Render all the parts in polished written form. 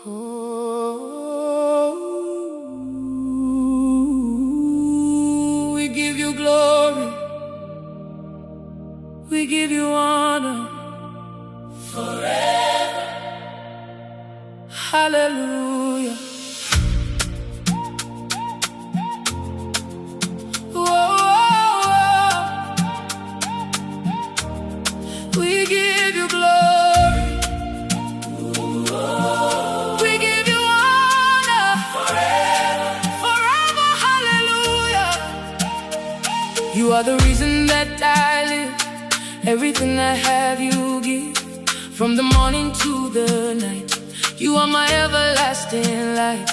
Oh, we give you glory, we give you honor forever. Hallelujah. We give you glory, we give you honor forever, forever, hallelujah. You are the reason that I live, everything I have you give. From the morning to the night, you are my everlasting light.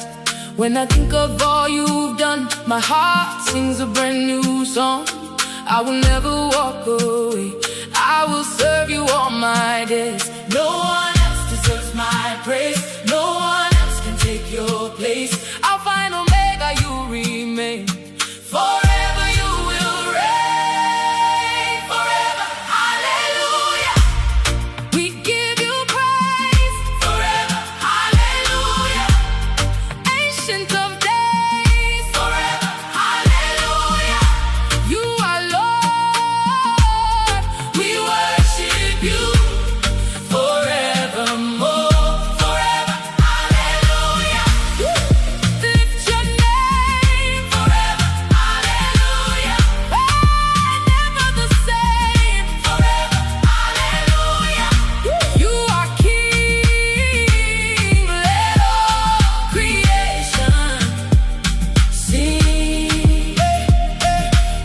When I think of all you've done, my heart sings a brand new song. I will never walk away, I will serve you all my days. No one else deserves my praise, no one else can take your place. Alpha and Omega, you remain. Forever you will reign, forever, hallelujah. We give you praise, forever, hallelujah. Ancient of days, forever, hallelujah. You are Lord, we worship you forevermore, forever, hallelujah. Lift your name forever, hallelujah. Never the same, forever, hallelujah. You are King, let all creation sing.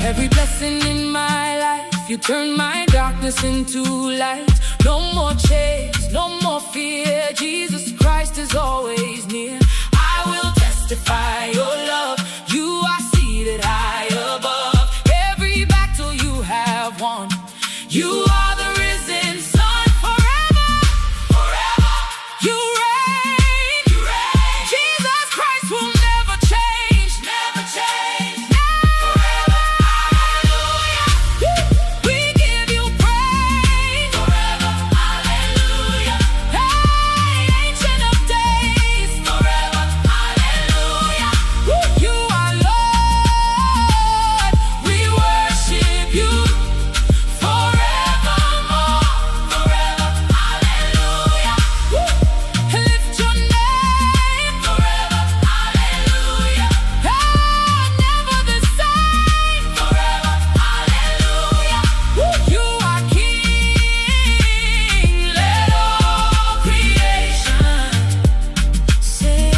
Every blessing in my life, you turn my darkness into light. No more chains, no more fear, Jesus Christ is always near. I will testify your love, you are seated high above. Every battle you have won, you are the risen Son. Forever, forever, you reign, you reign. Jesus Christ will never change, never change, forever, hallelujah. We give you praise, forever, hallelujah. Hey, Ancient of days, forever, hallelujah. You are Lord, we worship you forevermore, forever, hallelujah. Lift your name forever, hallelujah. Never the same, forever, hallelujah. You are King, let all creation sing.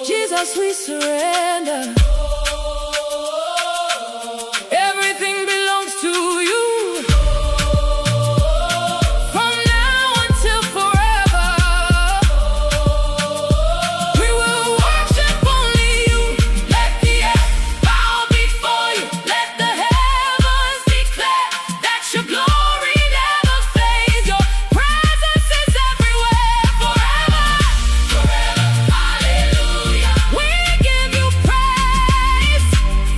Jesus, we surrender. Everything belongs to you. From now until forever, we will worship only you. Let the earth bow before you. Let the heavens declare that your glory never fades. Your presence is everywhere, forever, forever, hallelujah. We give you praise,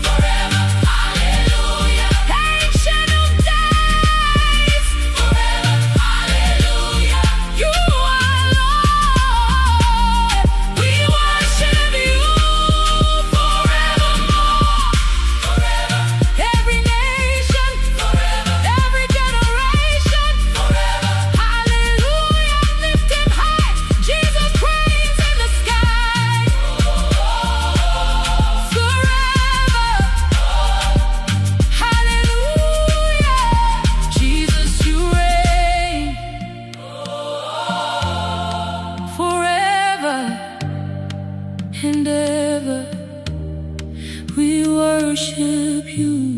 forever, hallelujah. Ancient of days, forever, hallelujah. You are Lord, we worship you forevermore, forever. Every nation, forever. Every generation, forever. Hallelujah, lift him high. Jesus reigns in the sky. Forever. Hallelujah. Jesus, you reign. Forever and ever, we worship you.